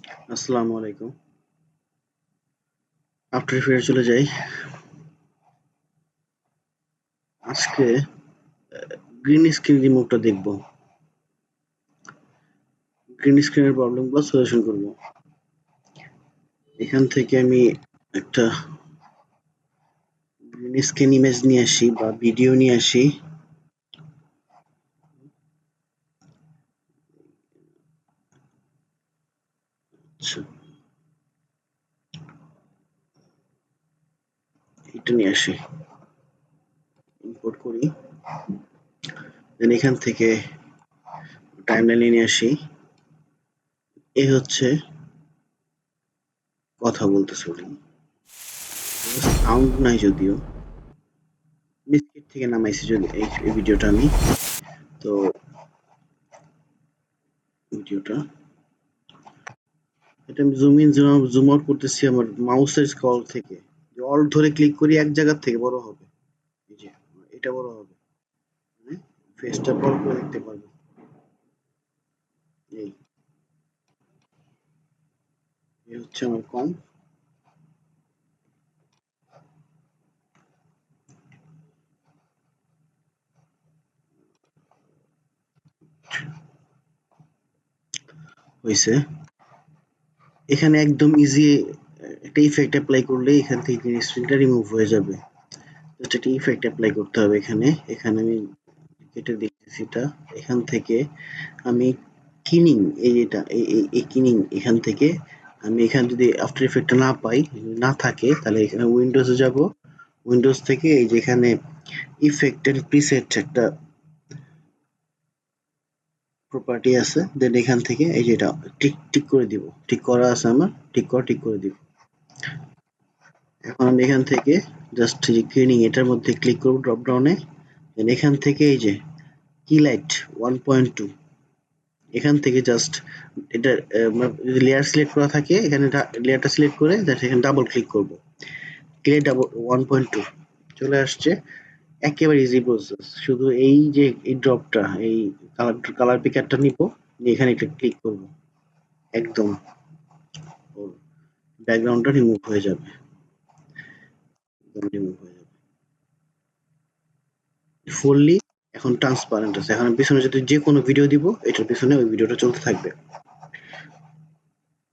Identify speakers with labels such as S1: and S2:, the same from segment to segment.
S1: আসসালামু আলাইকুম। আফটার ইফেক্টে চলে যাই। আজকে গ্রিন স্ক্রিন রিমুভটা দেখব। গ্রিন স্ক্রিনের প্রবলেমগুলো সলিউশন করব। এখান থেকে আমি একটা গ্রিন স্ক্রিন ইমেজ নিয়ে আসি বা ভিডিও নিয়ে আসি। আচ্ছা, এটা নিয়ে আসি, ইম্পোর্ট করি। দেন এখান থেকে টাইমলাইনে নিয়ে আসি। এই হচ্ছে কথা বলতেছে উনি। সাউন্ড নাই যদিও, বিস্কিট থেকে নামাইছি যদি এই ভিডিওটা আমি। তো ভিডিওটা এটা আমি জুম ইন জুম আউট করতেছি আমার মাউসের স্ক্রল থেকে। অল্ট ধরে ক্লিক করি এক জায়গা থেকে বড় হবে। এই যে এটা বড় হবে, মানে ফেসটা বড় করে দেখতে পারবো। এই এই হচ্ছে আমার কম। হয়েছে। এখানে একদম ইজি একটা ইফেক্ট অ্যাপ্লাই করলে এখান থেকে গ্রিন স্ক্রিনটা রিমুভ হয়ে যাবে। জাস্ট একটা ইফেক্ট অ্যাপ্লাই করতে হবে এখানে। এখানে আমি কেটে দিচ্ছি এটা। এখান থেকে আমি কিনিং, এই যেটা এই কিনিং এখান থেকে আমি এখানে যদি আফটার ইফেক্টটা না পাই, না থাকে, তাহলে এখানে উইন্ডোজে যাব। উইন্ডোজ থেকে এই যে এখানে ইফেক্ট এন্ড প্রিসেট একটা প্রপার্টি আছে। দেন এখান থেকে এই যে এটা টিক টিক করে দিব। টিক করা আছে আমার, টিক করে দিব। এখন আমি এখান থেকে জাস্ট যে ক্লিনিং এটার মধ্যে ক্লিক করব ড্রপ ডাউনে। দেন এখান থেকে এই যে কিলাইট 1.2, এখান থেকে জাস্ট এটা যদি লেয়ার সিলেক্ট করা থাকে এখানে লেয়ারটা সিলেক্ট করে জাস্ট এখানে ডাবল ক্লিক করব। ক্লিক ডাবল 1.2 চলে আসছে। একেবারে ইজি প্রসেস। শুধু এই যে এই ড্রপটা, এই কালার পিকারটা নিব, নিয়ে এখানে একটা ক্লিক করব। একদম ওর ব্যাকগ্রাউন্ডটা রিমুভ হয়ে যাবে। একদম রিমুভ হয়ে যাবে। ফুললি এখন ট্রান্সপারেন্ট আছে। এখন পিছনে যদি যে কোনো ভিডিও দিব, এটার পিছনে ওই ভিডিওটা চলতে থাকবে।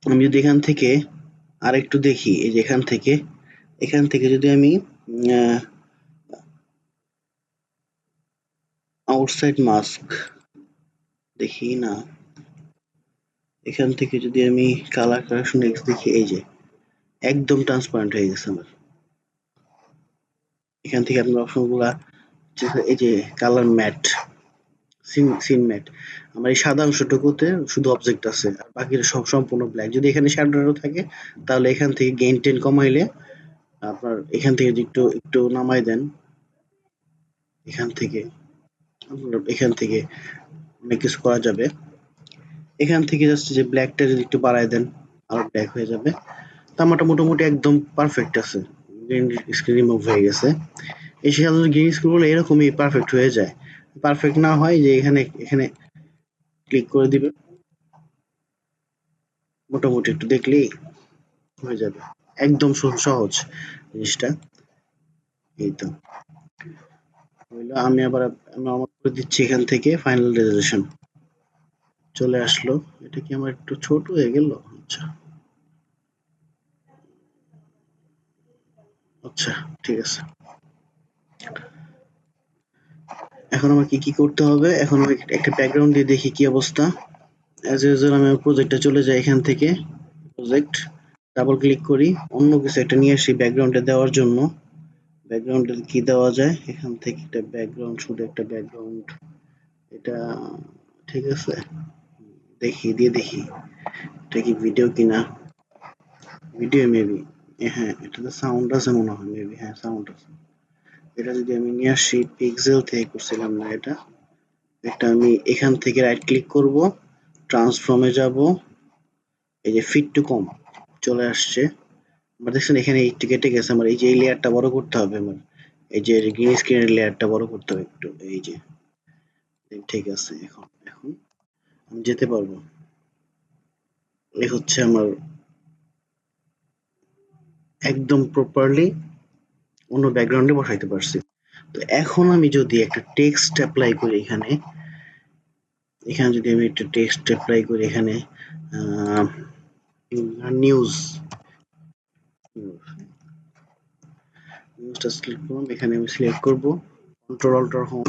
S1: আমি যদি এখান থেকে আরেকটু দেখি, এই যে এখান থেকে যদি আমি আউটসাইড মাস্ক দেখি না, এখান থেকে যদি আমি কালার কারেকশন এক্স দেখি, এই যে একদম ট্রান্সপারেন্ট হয়ে গেছে আমার। এখান থেকে আপনার অপশনগুলা, এই যে কালার ম্যাট, সিন ম্যাট, আমার এই সাদা অংশটুকুতে শুধু অবজেক্ট আছে, আর বাকিটা সব সম্পূর্ণ ব্ল্যাক। যদি এখানে শ্যাডো থাকে তাহলে এখান থেকে গেইন টেন কমাইলে আপনার এখান থেকে যদি একটু একটু নামাই দেন, এখান থেকে এখান থেকে অনেক কিছু করা যাবে। এখান থেকে জাস্ট যে ব্ল্যাকটা যদি একটু বাড়ায় দেন, আরো ব্ল্যাক হয়ে যাবে। তো আমারটা মোটামুটি একদম পারফেক্ট আছে। গ্রিন স্ক্রিন রিমুভ হয়ে গেছে। এই সাধারণত গ্রিন স্ক্রিন গুলো এরকমই পারফেক্ট হয়ে যায়। পারফেক্ট না হয় যে এখানে এখানে ক্লিক করে দিবে, মোটামুটি একটু দেখলেই হয়ে যাবে। একদম সহজ জিনিসটা। এই তো হইলো। আমি আবার আমি আমার করে দিচ্ছি এখান থেকে ফাইনাল রেজলিউশন চলে আসলো। এটা কি আমার একটু ছোট হয়ে গেল? আচ্ছা, আচ্ছা, ঠিক আছে। এখন আমার কি করতে হবে? এখন আমি একটা ব্যাকগ্রাউন্ড দিয়ে দেখি কি অবস্থা। অ্যাজ ইউজুয়াল আমি প্রজেক্টে চলে যাই। এখান থেকে প্রজেক্ট ডাবল ক্লিক করি, অন্য কিছু একটা নিয়ে আসি ব্যাকগ্রাউন্ডে দেওয়ার জন্য। ব্যাকগ্রাউন্ডে কি দেওয়া যায়? এখান থেকে একটা ব্যাকগ্রাউন্ড, শুধু একটা ব্যাকগ্রাউন্ড। এটা ঠিক আছে, দেখি দিয়ে দেখি এটা কি ভিডিও কিনা। ভিডিও মেবি, হ্যাঁ এটাতে সাউন্ড আছে মনে হয়, মেবি হ্যাঁ সাউন্ড আছে। এটা যদি আমি নিয়ে আসি, পিক্সেল থেকে করছিলাম না এটা। এটা আমি এখান থেকে রাইট ক্লিক করব, ট্রান্সফর্মে যাব। এই যে ফিট টু কম চলে আসছে। আমার দেখছেন এখানে একটু কেটে গেছে। আমার এই যে এই লেয়ারটা বড় করতে হবে আমার। এই যে গ্রিন স্ক্রিনের লেয়ারটা বড় করতে হবে একটু। এই যে ঠিক আছে। এখন এখন আমি যেতে পারবো। এই হচ্ছে আমার একদম প্রপারলি অন্য ব্যাকগ্রাউন্ডে বসাইতে পারছি। তো এখন আমি যদি একটা টেক্সট অ্যাপ্লাই করি এখানে, এখানে যদি আমি একটা টেক্সট অ্যাপ্লাই করি এখানে, নিউজ, নিউজটা সিলেক্ট করলাম, এখানে আমি সিলেক্ট করব কন্ট্রোল অল্টার হোম,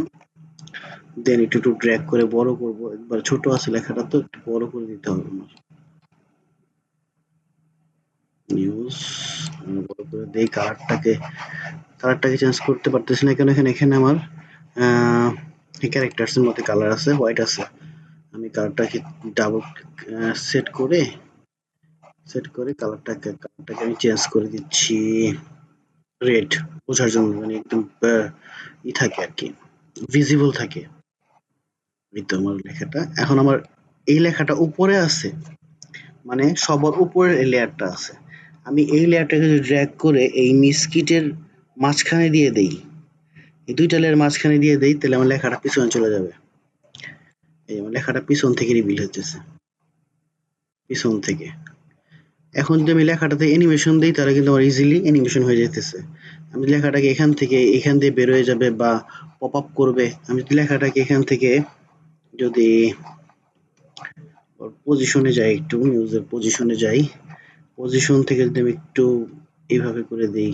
S1: দেন একটু ড্র্যাগ করে বড় করব, একবার ছোট আছে লেখাটা তো একটু বড় করে দিতে হবে আমার। নিউজ বড় করে দেই, কালারটাকে চেঞ্জ করতে পারতেছি না কেন, এখানে আমার ক্যারেক্টার্স এর মধ্যে কালার আছে, হোয়াইট আছে, আমি কালারটাকে ডাবল সেট করে কালারটাকে আমি চেঞ্জ করে দিচ্ছি রেড, বোঝার জন্য, মানে একদম থাকে আর কি, ভিজিবল থাকে। এই তো আমার লেখাটা, এখন আমার এই লেখাটা উপরে আছে, মানে সবার উপরে এই লেয়ারটা আছে, আমি এই লেয়ারটাকে যদি ড্র্যাগ করে এই মিসকিটের মাঝখানে দিয়ে দেই, এই দুইটা লেয়ার মাঝখানে দিয়ে দেই, তাহলে আমার লেখাটা পিছনে চলে যাবে। এই আমার লেখাটা পিছন থেকে রিভিল হতেছে, পিছন থেকে। এখন যদি আমি লেখাটাতে অ্যানিমেশন দিই, তাহলে কিন্তু আমার ইজিলি অ্যানিমেশন হয়ে যাইতেছে। আমি লেখাটাকে এখান দিয়ে বের হয়ে যাবে বা পপ আপ করবে, আমি যদি লেখাটাকে এখান থেকে যদি পজিশনে যাই, একটু নিউজের পজিশনে যাই, পজিশন থেকে যদি আমি একটু এইভাবে করে দেই,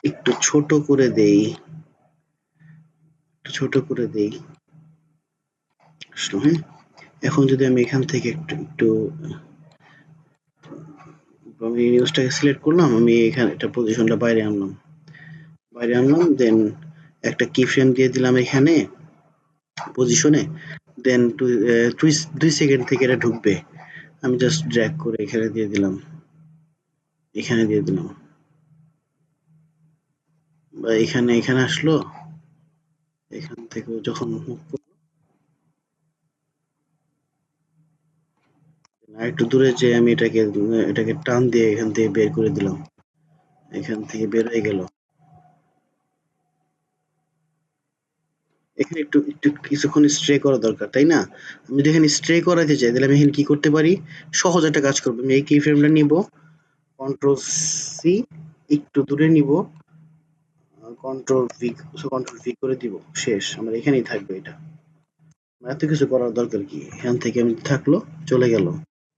S1: একটু ছোট করে দেই, ছোট করে দেই, হ্যাঁ। এখন যদি আমি এখান থেকে একটু একটু আমি নিউজটাকে সিলেক্ট করলাম, আমি এখানে এটা পজিশনটা বাইরে আনলাম, দেন একটা কি ফ্রেম দিয়ে দিলাম এখানে পজিশনে, দেন 2 সেকেন্ড থেকে এটা ঢুকবে, আমি জাস্ট ড্র্যাগ করে এখানে দিয়ে দিলাম বা এখানে আসলো, এখান থেকে যখন মুভ করলো, আর একটু দূরে যে আমি এটাকে টান দিয়ে এখান থেকে বের করে দিলাম, এখান থেকে বের হয়ে গেল। এখানে একটু কিছুক্ষণ স্ট্রে করা দরকার, তাই না? আমি যদি এখানে স্ট্রে করাতে চাই, তাহলে আমি এখানে কি করতে পারি, সহজ একটা কাজ করবো, আমি এই কি ফ্রেমটা নিব, কন্ট্রোল সি, একটু দূরে নিব, কন্ট্রোল ভি করে দিব, শেষ, আমার এখানেই থাকবে এটা, এত কিছু করার দরকার কি, এখান থেকে আমি থাকলো, চলে গেল।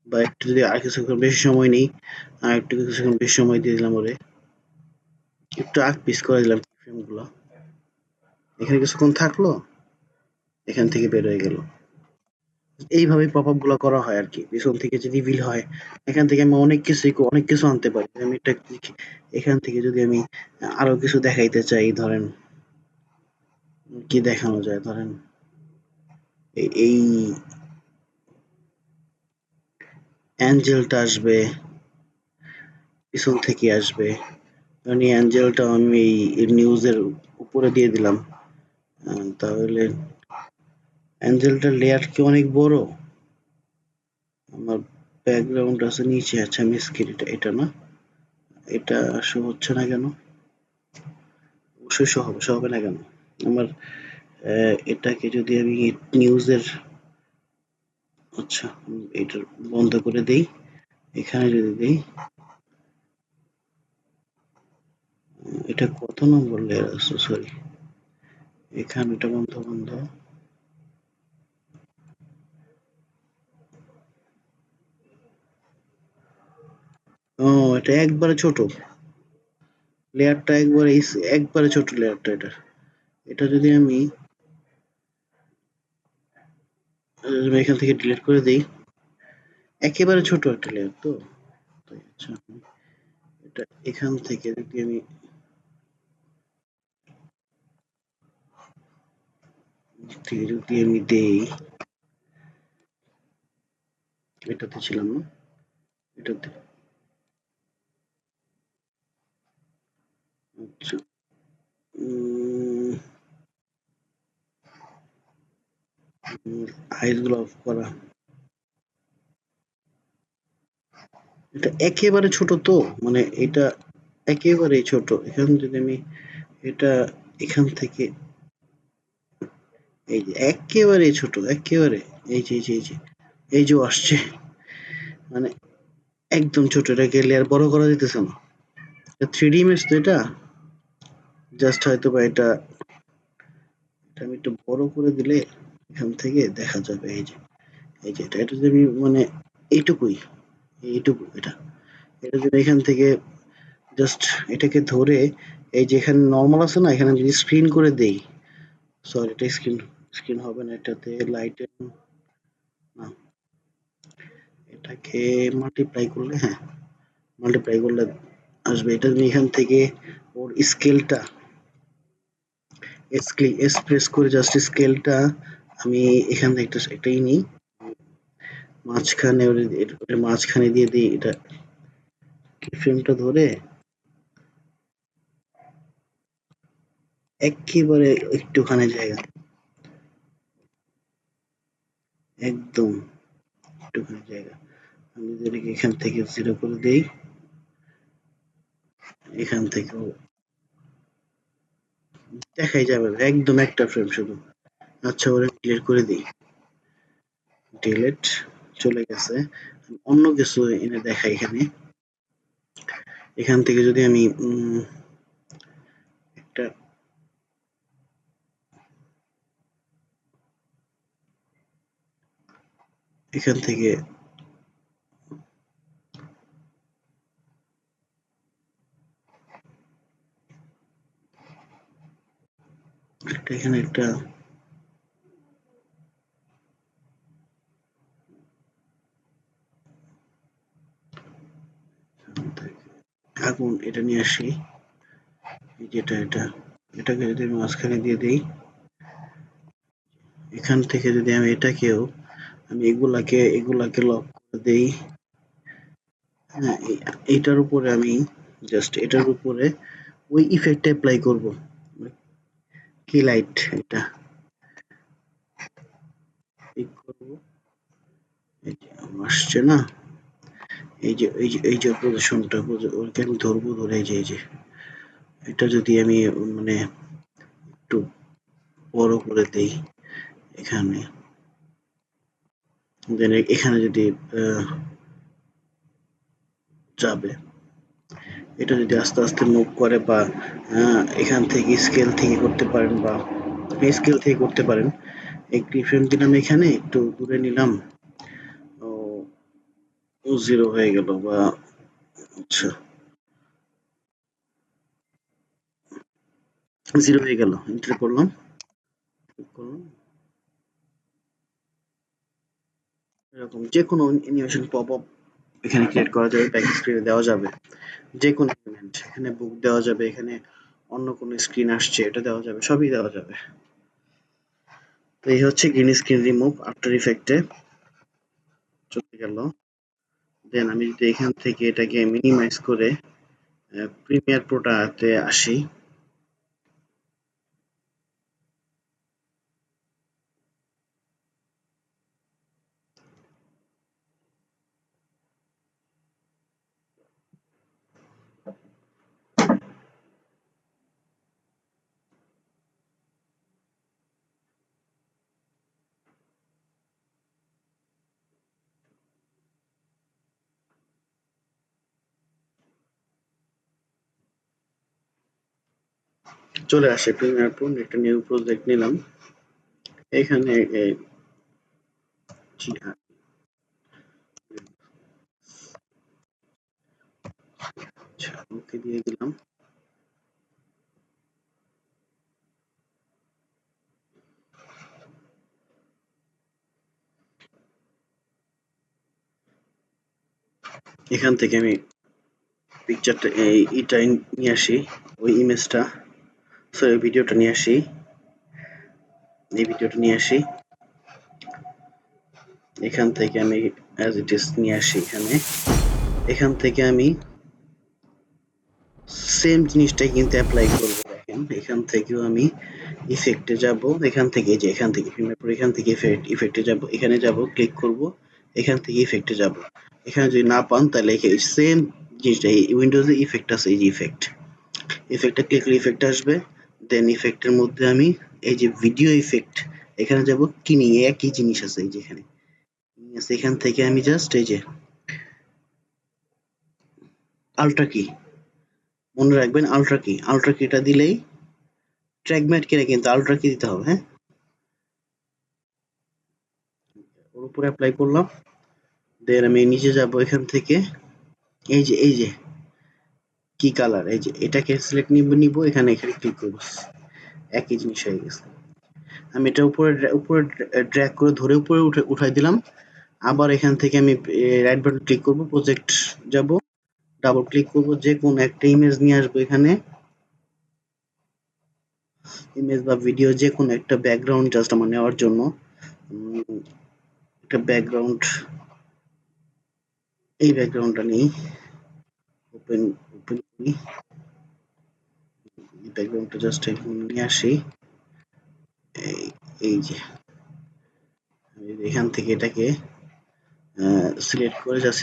S1: বা একটু যদি আর কিছুক্ষণ বেশি সময় নেই, আর একটু কিছুক্ষণ বেশি সময় দিয়ে দিলাম ওরে, একটু আগ পিস করে দিলাম ফ্রেম গুলো, এখানে কিছুক্ষণ থাকলো, এখান থেকে বের হয়ে গেল। এইভাবে পপ আপ গুলো করা হয় আর কি, পিছন থেকে যে রিভিল হয়, এখান থেকে আমি অনেক কিছু আনতে পারি, আমি এটা এখান থেকে যদি আমি আরো কিছু দেখাইতে চাই, ধরেন কি দেখানো যায়, ধরেন এই অ্যাঞ্জেলটা আসবে, পিছন থেকে আসবে, কারণ এই অ্যাঞ্জেলটা আমি এই নিউজের উপরে দিয়ে দিলাম, তাহলে অ্যাঞ্জেলটার লেয়ার কি অনেক বড়, আমার ব্যাকগ্রাউন্ড আছে নিচে, আচ্ছা মিস এটা না, এটা শো হচ্ছে না কেন, অবশ্যই শো হবে না কেন আমার, এটাকে যদি আমি নিউজের, আচ্ছা এটা বন্ধ করে দেই, এখানে যদি দেই, এটা কত নম্বর লেয়ার আছে, সরি, এখানে এটা বন্ধ, ও এটা একবারে ছোট লেয়ারটা, একবারে ছোট লেয়ারটা, এটা যদি আমি এখান থেকে ডিলিট করে দেই, একেবারে ছোট একটা লেয়ার তো, তাই আচ্ছা, এটা এখান থেকে যদি আমি দেই, এটাতে ছিলাম না, এটাতে, আচ্ছা, আইস গুলো অফ করা, এটা একেবারে ছোট তো, মানে এটা একেবারেই ছোট, এখানে যদি আমি এটা এখান থেকে, এই যে একেবারে ছোট, একেবারে, এই যে এই যে আসছে, মানে একদম ছোট, এটাকে লেয়ার বড় করা যেতেছে না। 3D ইমেজ তো এটা, জাস্ট হয়তো বা এটা আমি একটু বড় করে দিলে এখান থেকে দেখা যাবে। এই যে এটা যদি আমি মানে এইটুকুই, এইটুকু এটা যদি এখান থেকে জাস্ট এটাকে ধরে এই যে এখানে নরমাল আছে না, এখানে যদি স্ক্রিন করে দেই, সরি এটা স্ক্রিন হবে না, এটাতে লাইটের না, এটাকে মাল্টিপ্লাই করলে, হ্যাঁ মাল্টিপ্লাই করলে আসবে। এটা আমি এখান থেকে ওর স্কেলটা এস প্রেস করে জাস্ট স্কেলটা আমি এখান থেকে একটাই নিই, মাঝখানে ওর মাঝখানে দিয়ে দিই, এটা ফ্রেমটা ধরে একেবারে একটুখানি জায়গা, একদম একটুখানি জায়গা আমি যদি এখান থেকে 0 করে দেই, এখান থেকেও দেখাই যাবে একদম একটা ফ্রেম শুধু। আচ্ছা ওরা ক্লিয়ার করে দিই, ডিলেট চলে গেছে। অন্য কিছু এনে দেখাই এখানে, এখান থেকে যদি আমি একটা এখান থেকে এখানে একটা আগুন এটা নিয়ে আসি, যেটা এটাকে যদি আমি মাঝখানে দিয়ে দিই, এখান থেকে যদি আমি এটাকেও আমি এগুলাকে লক করে দেই, হ্যাঁ এইটার উপরে আমি জাস্ট এটার উপরে ওই ইফেক্ট অ্যাপ্লাই করব, কি লাইট এটা ঠিক করব, এই যে আসছে না, এই যে পজিশনটা ওইটা আমি ধরবো, ধরে এই যে এটা যদি আমি মানে একটু বড় করে দেই এখানে, দেন এখানে যদি যাবে, এটা যদি আস্তে আস্তে মুভ করে বা এখান থেকে স্কেল থেকে করতে পারেন বা স্কেল থেকে করতে পারেন। একটি ফ্রেম দিলাম, এখানে একটু দূরে নিলাম, ও 0 হয়ে গেল বা আচ্ছা 0 হয়ে গেল, এন্টার করলাম, করলাম এরকম যে কোনো অ্যানিমেশন পপ আপ এখানে ক্রিয়েট করা যাবে, ব্যাক স্ক্রিনে দেওয়া যাবে, যে কোনো এলিমেন্ট এখানে বুক দেওয়া যাবে, এখানে অন্য কোনো স্ক্রিন আসছে এটা দেওয়া যাবে, সবই দেওয়া যাবে। তো এই হচ্ছে গ্রিন স্ক্রিন রিমুভ আফটার ইফেক্টে চলে গেল। দেন আমি যদি এখান থেকে এটাকে মিনিমাইজ করে প্রিমিয়ার প্রোটাতে আসি, চলে আসে প্রিমিয়ার প্রো, একটা নিউ প্রজেক্ট নিলাম, এখানে আচ্ছা ওকে দিয়ে দিলাম। এখান থেকে আমি পিকচারটা এইটা নিয়ে আসি, ওই ইমেজটা, সরি ভিডিওটা নিয়ে আসি, এই ভিডিওটা নিয়ে আসি, এখান থেকে আমি অ্যাজ ইট ইজ নিয়ে আসি এখানে, এখান থেকে আমি সেম জিনিসটাই কিন্তু অ্যাপ্লাই করবো। দেখেন এখান থেকেও আমি ইফেক্টে যাব, এখান থেকে যে এখান থেকে প্রিমিয়ার প্রো, এখান থেকে ইফেক্টে যাব, এখানে যাব ক্লিক করব, এখান থেকে ইফেক্টে যাব, এখানে যদি না পান তাহলে সেম জিনিসটা উইন্ডোজে ইফেক্ট আছে, এই যে ইফেক্টটা ক্লিক করলে ইফেক্ট আসবে, দেন ইফেক্টের মধ্যে আমি এই যে ভিডিও ইফেক্ট এখানে যাব, কিনি একই জিনিস আছে এই যে এখানে এখান থেকে আমি জাস্ট এই যে আল্ট্রা কি, মনে রাখবেন আল্ট্রা কিটা দিলেই ট্র্যাকম্যাট কিনে কিন্তু আল্ট্রা কি দিতে হবে, হ্যাঁ। ওর উপরে অ্যাপ্লাই করলাম, দেন আমি নিচে যাব এখান থেকে, এই যে কি কালার, এই যে এটাকে সিলেক্ট নিব এখানে ক্লিক করব, একই জিনিস হয়ে গেছে। আমি এটা উপরে উপরে ড্র্যাগ করে ধরে উপরে উঠাই দিলাম। আবার এখান থেকে আমি রাইট বাটন ক্লিক করব, প্রজেক্ট যাব, ডাবল ক্লিক করব, যে কোন একটা ইমেজ নিয়ে আসবো এখানে, ইমেজ বা ভিডিও যে কোনো একটা ব্যাকগ্রাউন্ড জাস্ট আমার নেওয়ার জন্য একটা ব্যাকগ্রাউন্ড, এই ব্যাকগ্রাউন্ডটা নেই, ওপেন ওপেন করি, এই ব্যাকগ্রাউন্ডটা জাস্ট নিয়ে আসি, এই যে এখান থেকে এটাকে সিলেক্ট করে জাস্ট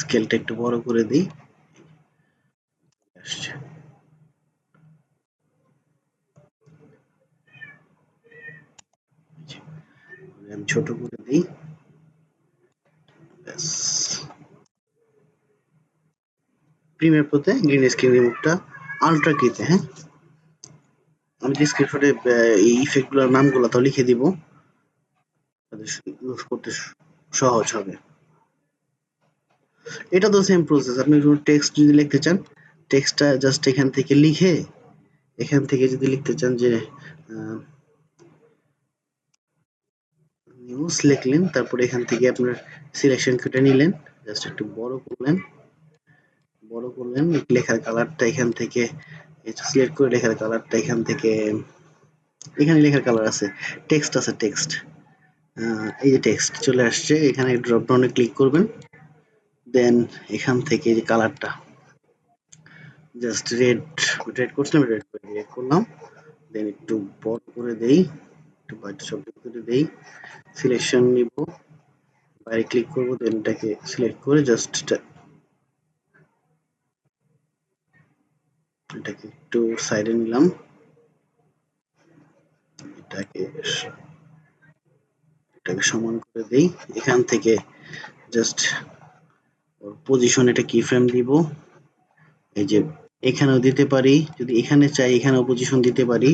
S1: স্কেলটা একটু বড় করে দিই, আসছে, আমি ছোট করে দিই, ব্যাস। প্রিমিয়ার প্রোতে গ্রিন স্ক্রিন রিমুভটা আল্ট্রা কিতে, হ্যাঁ। আমি ডিসক্রিপশনে এই ইফেক্টগুলোর নামগুলো তো লিখে দিব, ইউজ করতে সহজ হবে। এটা তো সেম প্রসেস, আপনি টেক্সট যদি লিখতে চান, টেক্সটটা জাস্ট এখান থেকে লিখে, এখান থেকে যদি লিখতে চান যে নিউজ লিখলেন, তারপরে এখান থেকে আপনার সিলেকশন কেটে নিলেন, জাস্ট একটু বড় করলেন, লেখার কালারটা এখান থেকে সিলেক্ট করে, লেখার কালারটা এখান থেকে, এখানে লেখার কালার আছে, টেক্সট আছে, টেক্সট, এই যে টেক্সট চলে আসছে, এখানে ড্রপ ডাউনে ক্লিক করবেন, দেন এখান থেকে যে কালারটা জাস্ট রেড করছিলাম, রেড করলাম, দেন একটু বড় করে দেই, একটু বাইরে শব্দ করে দেই, সিলেকশন নিব, বাইরে ক্লিক করব, দেন এটাকে সিলেক্ট করে জাস্ট এটাকে একটু সাইডে নিলাম, এটাকে এটাকে সমান করে দেই, এখান থেকে জাস্ট ওর পজিশন এটা কি ফ্রেম দিব, এই যে এখানেও দিতে পারি, যদি এখানে চাই এখানেও পজিশন দিতে পারি,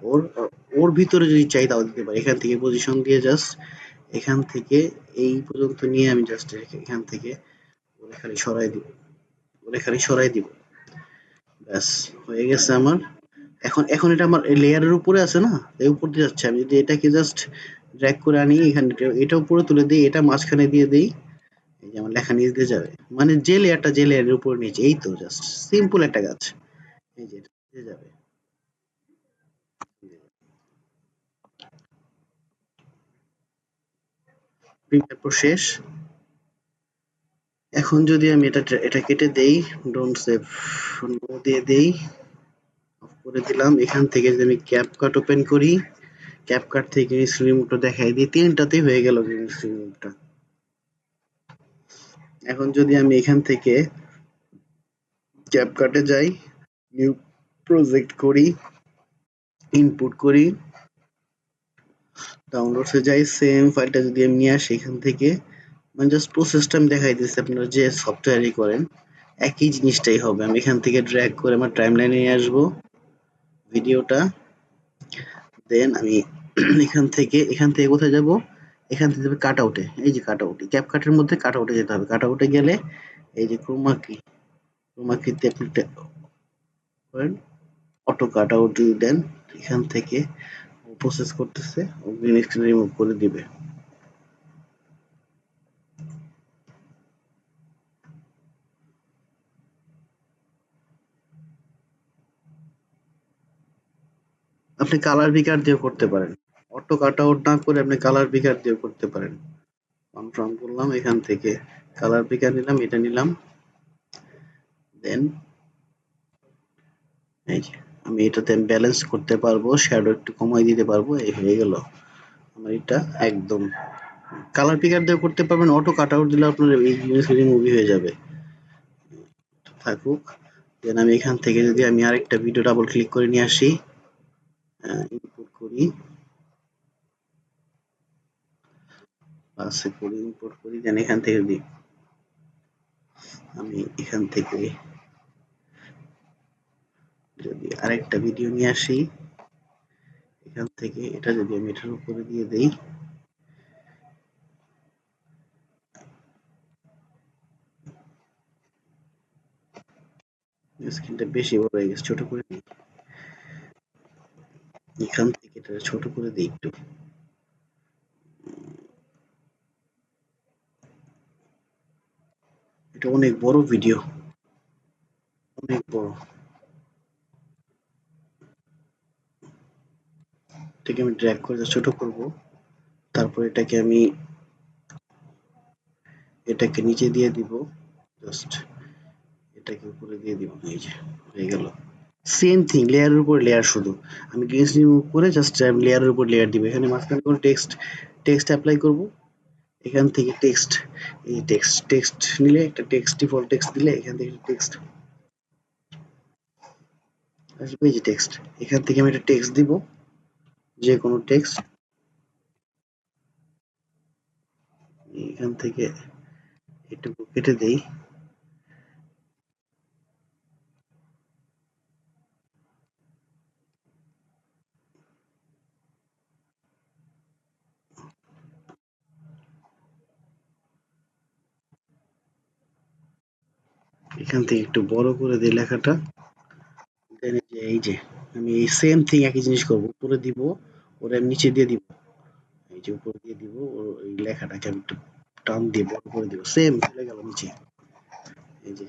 S1: ওর ওর ভিতরে যদি চাই তাও দিতে পারি, এখান থেকে পজিশন দিয়ে জাস্ট এখান থেকে এই পর্যন্ত নিয়ে আমি জাস্ট এখান থেকে ওরে খালি সরাই দিব, ব্যাস হয়ে গেছে আমার। এখন এটা আমার লেয়ারের উপরে আছে না, এই উপর দিয়ে যাচ্ছে, আমি যদি এটাকে জাস্ট ড্র্যাগ করে আনি এখানে, এটা উপরে তুলে দিই, এটা মাঝখানে দিয়ে দিই, এই যে আমার লেখা নিচ দিয়ে যাবে, মানে যে লেয়ারের উপরে নিচে, এই তো জাস্ট সিম্পল একটা কাজ, এই যে এটা নিচে যাবে। তারপর শেষ। এখন যদি আমি এটা কেটে দেই, ডোন্ট সেভ নো দিয়ে দেই, অফ করে দিলাম, এখান থেকে যদি আমি ক্যাপকাট ওপেন করি, ক্যাপকাট থেকে রিমুভটা দেখাই দিই, তিনটাতেই হয়ে গেল রিমুভটা। এখন যদি আমি এখান থেকে ক্যাপকাটে যাই, নিউ প্রজেক্ট করি, ইনপুট করি, ডাউনলোডসে যাই, সেম ফাইলটা যদি আমি নিয়ে আসি এখান থেকে, মানে জাস্ট প্রসেসটা আমি দেখাই দিচ্ছি, আপনারা যে সফটওয়্যারই করেন একই জিনিসটাই হবে। আমি এখান থেকে ড্র্যাগ করে আমার টাইমলাইনে নিয়ে আসবো ভিডিওটা, দেন আমি এখান থেকে কোথায় যাব, এখান থেকে যাবে কাট আউটে, এই যে কাট আউটে, ক্যাপকাটের মধ্যে কাট আউটে যেতে হবে, কাট আউটে গেলে এই যে ক্রোমা কিতে আপনি করেন, অটো কাট আউট যদি দেন, এখান থেকে প্রসেস করতেছে, ও গ্রিন স্ক্রিন রিমুভ করে দিবে। আপনি কালার পিকার দিয়েও করতে পারেন, অটো কাট আউট না করে আপনি কালার পিকার দিয়েও করতে পারেন। কনফার্ম করলাম, এখান থেকে কালার পিকার নিলাম, এটা নিলাম, দেন এই যে আমি এটাতে ব্যালেন্স করতে পারবো, শ্যাডো একটু কমাই দিতে পারবো, এই হয়ে গেল আমার এটা একদম। কালার পিকার দিয়ে করতে পারবেন, অটো কাট আউট দিলে আপনার এই জিনিস মুভি হয়ে যাবে, থাকুক। দেন আমি এখান থেকে যদি আমি আরেকটা ভিডিও ডাবল ক্লিক করে নিয়ে আসি, ইনপুট করি, পাসে করি, ইম্পোর্ট করি, দেন এখান থেকে দিই। আমি এখান থেকে যদি আরেকটা ভিডিও নিয়ে আসি, এখান থেকে এটা যদি আমি এটার উপরে দিয়ে দেই, স্ক্রিনটা বেশি বড় হয়ে গেছে, ছোট করে দিই। এখান থেকে এটা ছোট করে দিই একটু। এটা অনেক বড় ভিডিও, অনেক বড়। এটাকে আমি ড্র্যাগ করে ছোট করব, তারপর এটাকে নিচে দিয়ে দিব, জাস্ট এটাকে উপরে দিয়ে দিব, এই যে হয়ে গেল। সেম থিং, লেয়ারের উপর লেয়ার, শুধু আমি গ্রিন স্ক্রিন রিমুভ করে জাস্ট লেয়ারের উপর লেয়ার দিব। এখানে মাঝখানে কোনো টেক্সট অ্যাপ্লাই করব। এখান থেকে টেক্সট, এই টেক্সট নিলে একটা টেক্সট, ডিফল্ট টেক্সট দিলে এখান থেকে টেক্সট আসবে, এই যে টেক্সট। এখান থেকে আমি একটা টেক্সট দিব, যে কোনো টেক্সট। এখান থেকে এটুকু কেটে দেই। এখান থেকে একটু বড় করে দিই লেখাটা। দেন এই যে আমি এই সেম থিং একই জিনিস করব, উপরে দিব, ওরা নিচে দিয়ে দিব, এই যে উপরে দিয়ে দিব, ওই লেখাটাকে আমি একটু টান দিয়ে বড় করে দিব, সেম চলে গেল নিচে। এই যে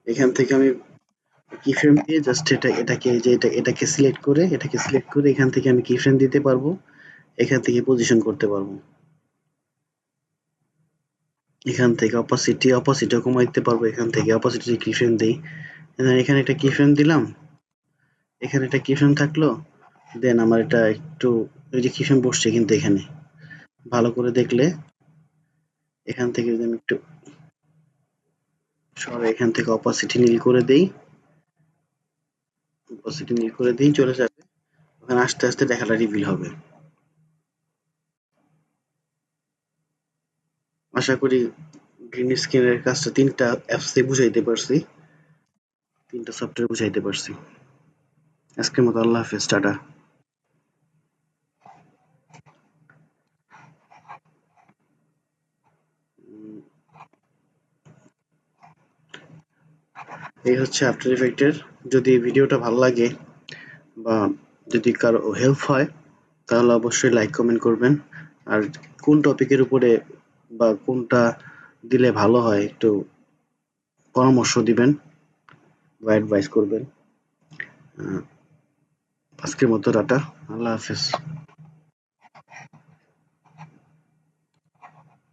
S1: এখান থেকে আমি কিফ্রেম দিয়ে জাস্ট এটাকে সিলেক্ট করে এখান থেকে আমি কিফ্রেম দিতে পারবো, এখান থেকে পজিশন করতে পারবো, এখান থেকে অপাসিটিও কমাই দিতে পারবো, এখান থেকে অপাসিটি কিফ্রেম দেই। এখানে একটা কিফ্রেম দিলাম, এখানে একটা কিফ্রেম থাকলো। দেন আমার এটা একটু, ওই যে কিফ্রেম বসছে কিন্তু এখানে ভালো করে দেখলে, এখান থেকে যদি আমি একটু এখান থেকে অপাসিটি নীল করে দেই, চলে যাবে। ওখানে আস্তে আস্তে লেখাটা রিভিল হবে। আশা করি গ্রিন স্ক্রিনের কাজটা 3টা অ্যাপস এ বুঝাইতে পারছি, 3টা সফটওয়্যার বুঝাইতে পারছি। আজকের মতো আল্লাহ হাফেজ, টাটা। এই হচ্ছে আফটার ইফেক্টের। যদি ভিডিওটা ভালো লাগে বা যদি কারো হেল্প হয়, তাহলে অবশ্যই লাইক কমেন্ট করবেন। আর কোন টপিকের উপরে বা কোনটা দিলে ভালো হয় একটু পরামর্শ দিবেন বা অ্যাডভাইস করবেন। আজকের মতো টাটা, আল্লাহ হাফেজ।